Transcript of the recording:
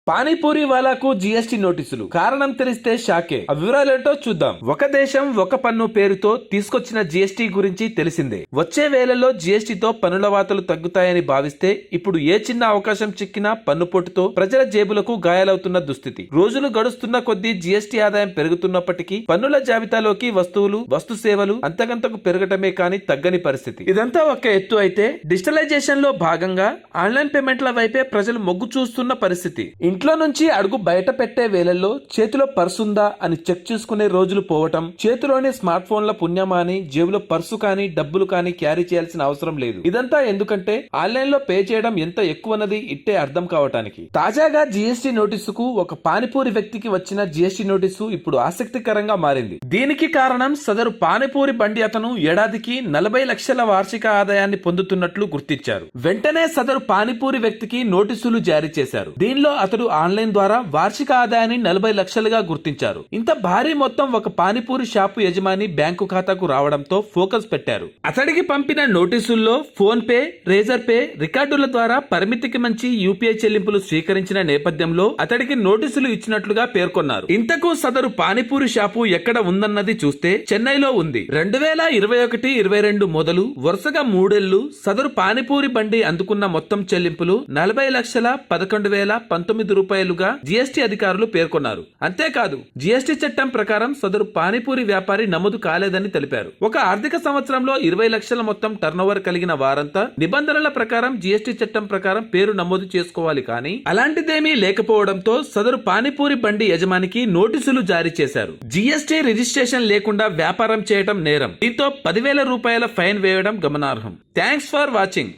Panipuri వాలాకు GST నోటీసులు, కారణం తెలిస్తే షాకే. ఆ వివరాలేంటో చూద్దాం. ఒక దేశం ఒక పన్ను పేరుతో తీసుకొచ్చిన జీఎస్టీ గురించి తెలిసిందే. వచ్చే వేళల్లో జీఎస్టీతో పన్నుల వాతలు తగ్గుతాయని భావిస్తే ఇప్పుడు ఏ చిన్న అవకాశం చిక్కినా పన్నుపోటుతో ప్రజల జేబులకు గాయాలవుతున్న దుస్థితి. రోజులు గడుస్తున్న కొద్దీ జీఎస్టీ ఆదాయం పెరుగుతున్నప్పటికీ పన్నుల జాబితాలోకి వస్తువులు, వస్తు సేవలు అంతకంతకు పెరగటమే కానీ తగ్గని పరిస్థితి. ఇదంతా ఒక ఎత్తు అయితే డిజిటలైజేషన్ లో భాగంగా ఆన్లైన్ పేమెంట్ల వైపే ప్రజలు మొగ్గు చూస్తున్న పరిస్థితి. ఇంట్లో నుంచి అడుగు బయట పెట్టే వేళల్లో చేతిలో పర్సుందా అని చెక్ చేసుకునే రోజులు పోవటం, చేతిలోని స్మార్ట్ ఫోన్ల పుణ్యమా అని జేబులో పర్సు కానీ డబ్బులు కానీ క్యారీ చేయాల్సిన అవసరం లేదు. ఇదంతా ఎందుకంటే ఆన్లైన్ లో పే చేయడం ఎంత ఎక్కువన్నది ఇట్టే అర్థం కావటానికి. తాజాగా జీఎస్టీ నోటీసుకు ఒక పానీపూరి వ్యక్తికి వచ్చిన జీఎస్టీ నోటీసు ఇప్పుడు ఆసక్తికరంగా మారింది. దీనికి కారణం సదరు పానీపూరి బండి అతను ఏడాదికి 40 లక్షల వార్షిక ఆదాయాన్ని పొందుతున్నట్లు గుర్తించారు. వెంటనే సదరు పానీపూరి వ్యక్తికి నోటీసులు జారీ చేశారు. దీనిలో అతడు ఆన్లైన్ ద్వారా వార్షిక ఆదాయాన్ని 40 లక్షలుగా గుర్తించారు. ఇంత భారీ మొత్తం ఒక పానీపూరి షాపు యజమాని బ్యాంకు ఖాతాకు రావడంతో ఫోకస్ పెట్టారు. అతడికి పంపిన నోటీసుల్లో ఫోన్ పే, రేజర్ పే రికార్డుల ద్వారా పరిమితికి మంచి యూపీఐ చెల్లింపులు స్వీకరించిన నేపథ్యంలో అతడికి నోటీసులు ఇచ్చినట్లుగా పేర్కొన్నారు. ఇంతకు సదరు పానీపూరి షాపు ఎక్కడ ఉందన్నది చూస్తే చెన్నైలో ఉంది. 2021-22 మొదలు వరుసగా 3 ఏళ్లు సదరు పానీపూరి బండి అందుకున్న మొత్తం చెల్లింపులు 40,11,019 రూపాయలుగా జీఎస్టీ అధికారులు పేర్కొన్నారు. అంతేకాదు జీఎస్టీ చట్టం ప్రకారం సదరు పానీపూరి వ్యాపారి నమోదు కాలేదని తెలిపారు. ఒక ఆర్థిక సంవత్సరంలో 20 లక్షల మొత్తం టర్నోవర్ కలిగిన వారంతా నిబంధనల ప్రకారం జీఎస్టీ చట్టం ప్రకారం పేరు నమోదు చేసుకోవాలి. కానీ అలాంటిదేమీ లేకపోవడంతో సదరు పానీపూరి బండి యజమానికి నోటీసులు జారీ చేశారు. జీఎస్టీ రిజిస్ట్రేషన్ లేకుండా వ్యాపారం చేయడం నేరం. దీంతో 10,000 రూపాయల ఫైన్ వేయడం గమనార్హం. Thanks for watching.